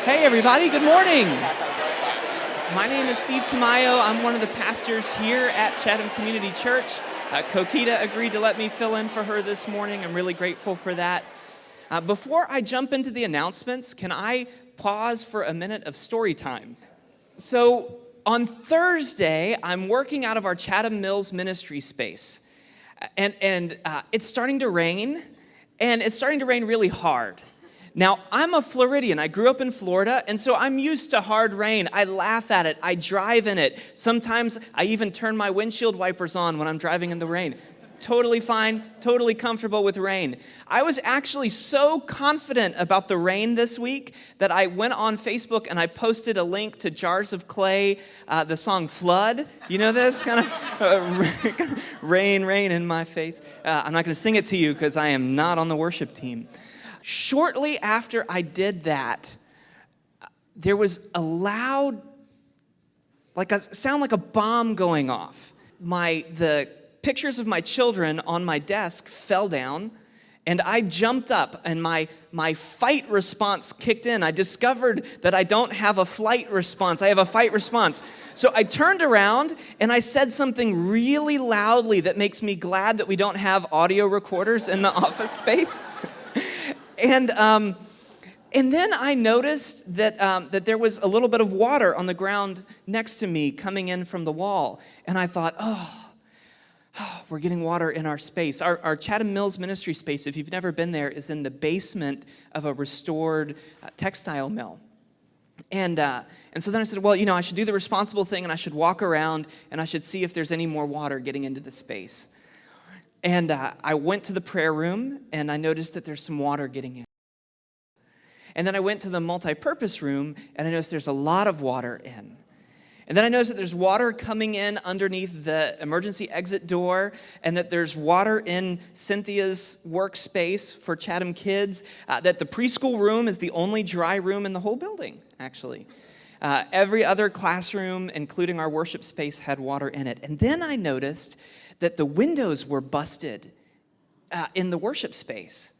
Hey everybody, good morning. My name is Steve Tamayo. I'm one of the pastors here at Chatham Community Church. Coquita agreed to let me fill in for her this morning. I'm really grateful for that. Before I jump into the announcements, can I pause for a minute of story time? So on Thursday, I'm working out of our Chatham Mills ministry space. And it's starting to rain, and it's starting to rain really hard. Now, I'm a Floridian. I grew up in Florida, and so I'm used to hard rain. I laugh at it. I drive in it. Sometimes I even turn my windshield wipers on when I'm driving in the rain. Totally fine, totally comfortable with rain. I was actually so confident about the rain this week that I went on Facebook and I posted a link to Jars of Clay, the song Flood. You know this? Kind of rain, rain in my face. I'm not going to sing it to you because I am not on the worship team. Shortly after I did that, there was a loud, sound like a bomb going off. The pictures of my children on my desk fell down, and I jumped up, and my fight response kicked in. I discovered that I don't have a flight response. I have a fight response. So I turned around, and I said something really loudly that makes me glad that we don't have audio recorders in the office space. And then I noticed that there was a little bit of water on the ground next to me coming in from the wall. And I thought, we're getting water in our space. Our Chatham Mills ministry space, if you've never been there, is in the basement of a restored textile mill. And so then I said, I should do the responsible thing, and I should walk around, and I should see if there's any more water getting into the space. And I went to the prayer room, and I noticed that there's some water getting in. And then I went to the multi-purpose room, and I noticed there's a lot of water in. And then I noticed that there's water coming in underneath the emergency exit door, and that there's water in Cynthia's workspace for Chatham kids, that the preschool room is the only dry room in the whole building, actually. Every other classroom, including our worship space, had water in it. And then I noticed that the windows were busted in the worship space,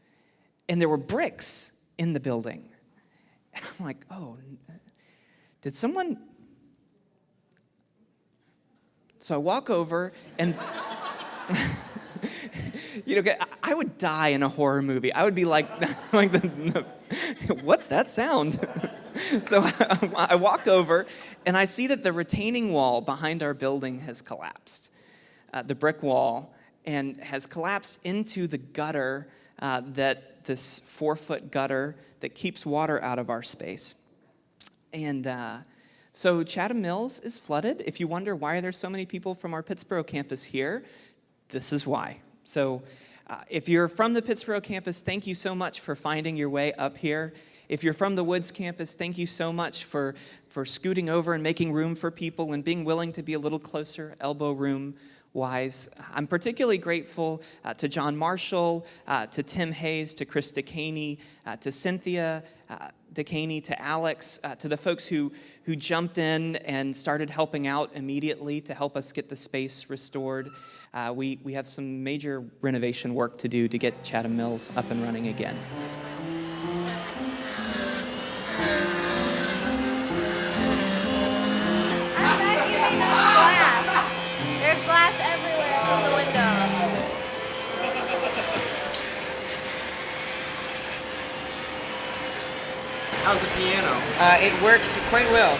and there were bricks in the building. And I'm like, did someone... So I walk over, and I would die in a horror movie. I would be like what's that sound? So I walk over, and I see that the retaining wall behind our building has collapsed. The brick wall, and has collapsed into the gutter, this 4-foot gutter that keeps water out of our space. And so Chatham Mills is flooded. If you wonder why there's so many people from our Pittsboro campus here, this is why. So if you're from the Pittsboro campus, thank you so much for finding your way up here. If you're from the Woods campus, thank you so much for scooting over and making room for people and being willing to be a little closer, elbow room wise. I'm particularly grateful to John Marshall, to Tim Hayes, to Chris DeCaney, to Cynthia DeCaney, to Alex, to the folks who jumped in and started helping out immediately to help us get the space restored. We have some major renovation work to do to get Chatham Mills up and running again. There's glass everywhere on the windows. How's the piano? It works quite well.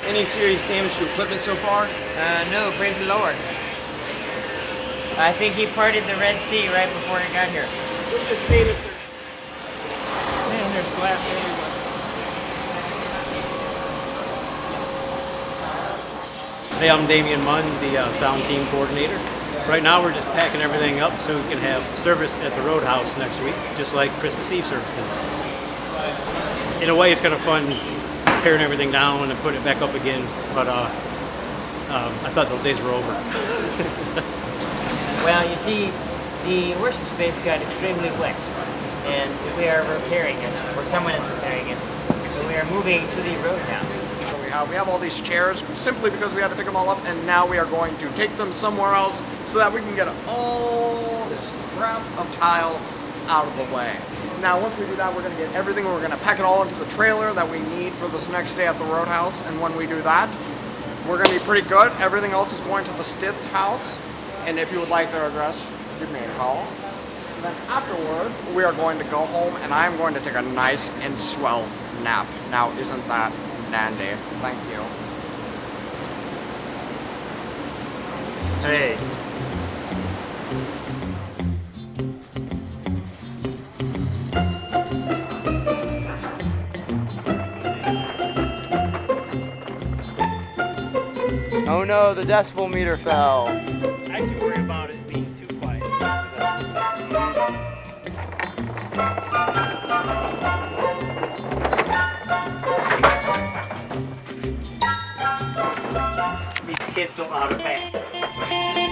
Any serious damage to equipment so far? No, praise the Lord. I think he parted the Red Sea right before he got here. What does it say that man, there's glass everywhere. Hey, I'm Damian Munn, the sound team coordinator. Right now we're just packing everything up so we can have service at the Roadhouse next week, just like Christmas Eve services. In a way, it's kind of fun tearing everything down and putting it back up again, but I thought those days were over. Well, you see, the worship space got extremely wet, and we are repairing it, or someone is repairing it. So we are moving to the Roadhouse. we have all these chairs simply because we had to pick them all up, and now we are going to take them somewhere else so that we can get all this crap of tile out of the way. Now, once we do that, we're going to get everything, we're going to pack it all into the trailer that we need for this next day at the Roadhouse, and when we do that, we're going to be pretty good. Everything else is going to the Stitz house, and if you would like their address, give me a call. And then afterwards, we are going to go home, and I'm going to take a nice and swell nap. Now, isn't that dandy? Thank you. Hey. Oh no, the decibel meter fell. I should worry about it being too quiet. These kids don't know how to pack.